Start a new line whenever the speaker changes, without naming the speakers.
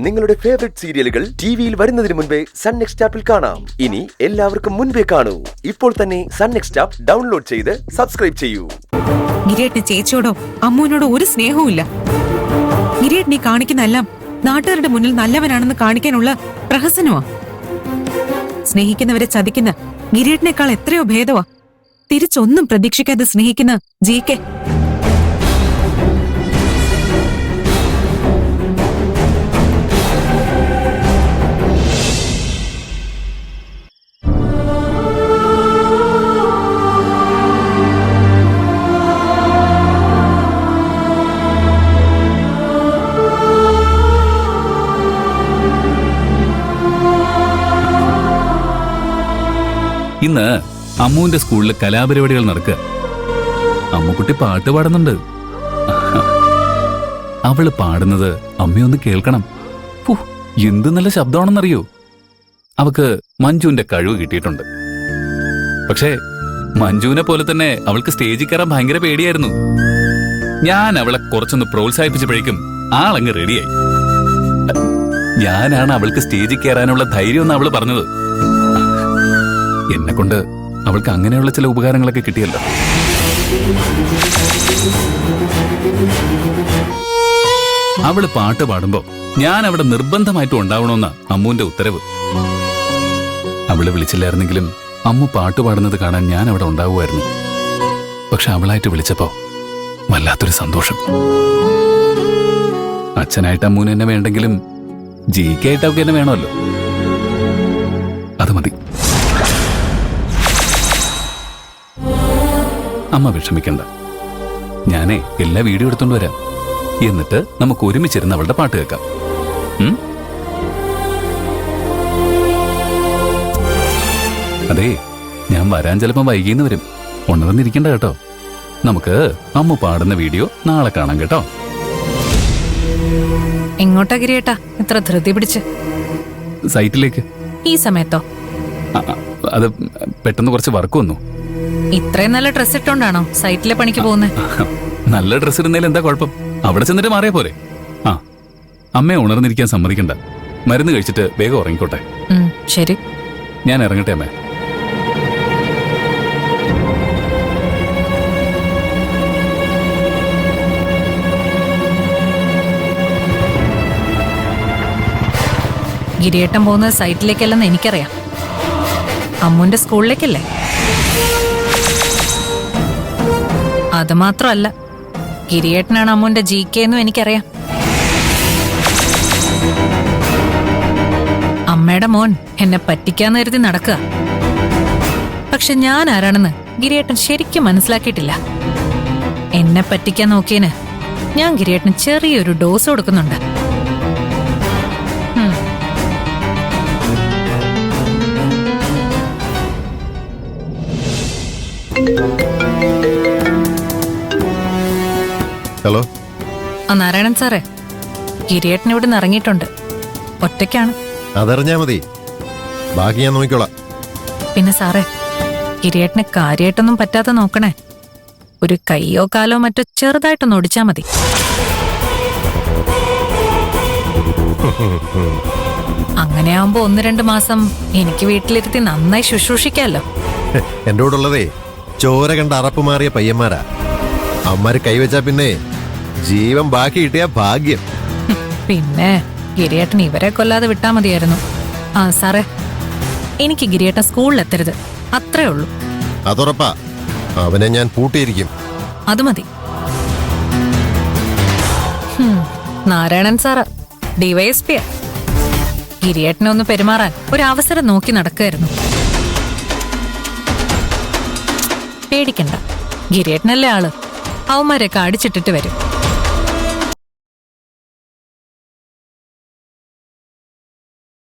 നിങ്ങളുടെ ഫേവറേറ്റ് സീരിയലുകൾ ടിവിയിൽ വരുന്നതിന് മുൻപേ സൺ നെക്സ്റ്റ് ആപ്പിൽ കാണാം. ഇനി എല്ലാവർക്കും മുൻപേ കാണൂ. ഇപ്പോൾ തന്നെ സൺ നെക്സ്റ്റ് ആപ്പ് ഡൗൺലോഡ് ചെയ്ത് സബ്സ്ക്രൈബ് ചെയ്യൂ.
ഗിരിയേട്ടന് ചേച്ചിയോടോ അമ്മൂനോടോ ഒരു സ്നേഹവും ഇല്ല. ഗിരിയേട്ടൻ ഈ കാണിക്കുന്ന എല്ലാം നാട്ടുകാരുടെ മുന്നിൽ നല്ലവനാണെന്ന് കാണിക്കാനുള്ള പ്രഹസനമാ. സ്നേഹിക്കുന്നവരെ ചതിക്കുന്ന ഗിരിയേട്ടനേക്കാൾ എത്രയോ ഭേദവാ തിരിച്ചൊന്നും പ്രതീക്ഷിക്കാതെ സ്നേഹിക്കുന്ന ജി.കെ.
ഇന്ന് അമ്മുവിന്റെ സ്കൂളിൽ കലാപരിപാടികൾ നടക്കുക. അമ്മുക്കുട്ടി പാട്ട് പാടുന്നുണ്ട്. അവള് പാടുന്നത് അമ്മയൊന്ന് കേൾക്കണം. എന്ത് നല്ല ശബ്ദമാണെന്നറിയോ. അവക്ക് മഞ്ജുവിന്റെ കഴിവ് കിട്ടിയിട്ടുണ്ട്. പക്ഷേ മഞ്ജുവിനെ പോലെ തന്നെ അവൾക്ക് സ്റ്റേജിൽ കയറാൻ ഭയങ്കര പേടിയായിരുന്നു. ഞാൻ അവളെ കുറച്ചൊന്ന് പ്രോത്സാഹിപ്പിച്ചപ്പോഴേക്കും ആളങ്ങ് റെഡിയായി. ഞാനാണ് അവൾക്ക് സ്റ്റേജിൽ കയറാനുള്ള ധൈര്യം എന്ന് അവള് പറഞ്ഞത്. എന്നെ കൊണ്ട് അവൾക്ക് അങ്ങനെയുള്ള ചില ഉപകാരങ്ങളൊക്കെ കിട്ടിയല്ലോ. അവള് പാട്ട് പാടുമ്പോ ഞാൻ അവിടെ നിർബന്ധമായിട്ടും ഉണ്ടാവണമെന്ന അമ്മുവിന്റെ ഉത്തരവ്. അവള് വിളിച്ചില്ലായിരുന്നെങ്കിലും അമ്മു പാട്ട് പാടുന്നത് കാണാൻ ഞാൻ അവിടെ ഉണ്ടാവുമായിരുന്നു. പക്ഷെ അവളായിട്ട് വിളിച്ചപ്പോ വല്ലാത്തൊരു സന്തോഷം. അച്ഛനായിട്ട് അമ്മൂന് എന്നെ വേണ്ടെങ്കിലും ജി.കെ. ആയിട്ടൊക്കെ എന്നെ വേണമല്ലോ. അത് മതി. അമ്മ വിഷമിക്കണ്ട. ഞാനേ എല്ലാ വീഡിയോ എടുത്തോണ്ട് വരാം. എന്നിട്ട് നമുക്ക് ഒരുമിച്ചിരുന്ന് അവളുടെ പാട്ട് കേൾക്കാം. അതെ, ഞാൻ വരാൻ ചിലപ്പോ വൈകിന്ന് വരും. ഉണർന്നിരിക്കണ്ട കേട്ടോ. നമുക്ക് അമ്മ പാടുന്ന വീഡിയോ നാളെ കാണാം കേട്ടോ.
എങ്ങോട്ടാ ഗിരിയേട്ടാ ഇത്ര ധൃതി പിടിച്ച്?
സൈറ്റിലേക്ക്.
ഈ സമയത്തോ?
അത് പെട്ടെന്ന് കുറച്ച് വർക്ക് വന്നു.
ഇത്രയും നല്ല ഡ്രസ് ഇട്ടോണ്ടാണോ സൈറ്റിലെ പണിക്ക് പോകുന്നത്?
നല്ല ഡ്രസ് ഇടുന്നതിൽ എന്താ കുഴപ്പം? അവിടെ ചെന്നിട്ട് മാറിയ പോരെ. ആ, അമ്മയെ ഉണർന്നിരിക്കാൻ സമ്മതിക്കണ്ട. മരുന്ന് കഴിച്ചിട്ട് വേഗം ഉറങ്ങിക്കോട്ടെ.
ശരി,
ഞാൻ ഇറങ്ങട്ടെ അമ്മേ.
ഗിരിയേട്ടൻ പോകുന്നത് സൈറ്റിലേക്കല്ലെന്ന് എനിക്കറിയാം. അമ്മുന്റെ സ്കൂളിലേക്കല്ലേ? അത് മാത്രമല്ല, ഗിരിയേട്ടനാണ് അമ്മുന്റെ ജി.കെ. എന്നും എനിക്കറിയാം. അമ്മയുടെ മോൻ എന്നെ പറ്റിക്കാന്ന് കരുതി നടക്കുക. പക്ഷെ ഞാൻ ആരാണെന്ന് ഗിരിയേട്ടൻ ശരിക്കും മനസ്സിലാക്കിയിട്ടില്ല. എന്നെ പറ്റിക്കാൻ നോക്കിയതിന് ഞാൻ ഗിരിയേട്ടന് ചെറിയൊരു ഡോസ് കൊടുക്കുന്നുണ്ട്.
ഹലോ.
നാരായണൻ സാറേ, ഗിരിയേട്ടൻ ഇവിടെ നിന്ന് ഇറങ്ങിയിട്ടുണ്ട്. ഒറ്റയ്ക്കാണ്.
അതറിഞ്ഞാ മതി, ബാക്കി ഞാൻ നോക്കിക്കോളാം.
പിന്നെ സാറേ, ഗിരിയേട്ടന് കാര്യമായിട്ടൊന്നും പറ്റാതെ നോക്കണേ. ഒരു കൈയോ കാലോ മറ്റോ ചെറുതായിട്ടൊന്ന് ഒടിച്ചാ മതി. അങ്ങനെയാവുമ്പോ 1-2 മാസം എനിക്ക് വീട്ടിലിരുത്തി നന്നായി ശുശ്രൂഷിക്കാമല്ലോ.
എന്റെ കൂടെ ഉള്ളതേ ചോര കണ്ട അറപ്പ് മാറിയ പയ്യന്മാരാ. അമ്മമാര് കൈവച്ചാ പിന്നെ ജീവൻ ബാക്കി കിട്ടിയ ഭാഗ്യം.
പിന്നെ ഗിരിയേട്ടൻ ഇവരെ കൊല്ലാതെ വിട്ടാ മതിയായിരുന്നു. ആ സാറേ, എനിക്ക് ഗിരിയേട്ടൻ സ്കൂളിലെത്തരുത്, അത്രേ ഉള്ളൂ.
അതുറപ്പാ. അവനെ ഞാൻ പൂട്ടിയിരിക്കും.
അത് മതി. Narayanan sir DYSP. ഗിരിയേട്ടനെ ഒന്ന് പെരുമാറാൻ ഒരു അവസരം നോക്കി നടക്കുകയായിരുന്നു. പേടിക്കണ്ട, ഗിരിയേട്ടനല്ലേ ആള്. അവന്മാരൊക്കെ അടിച്ചിട്ടിട്ട് വരും.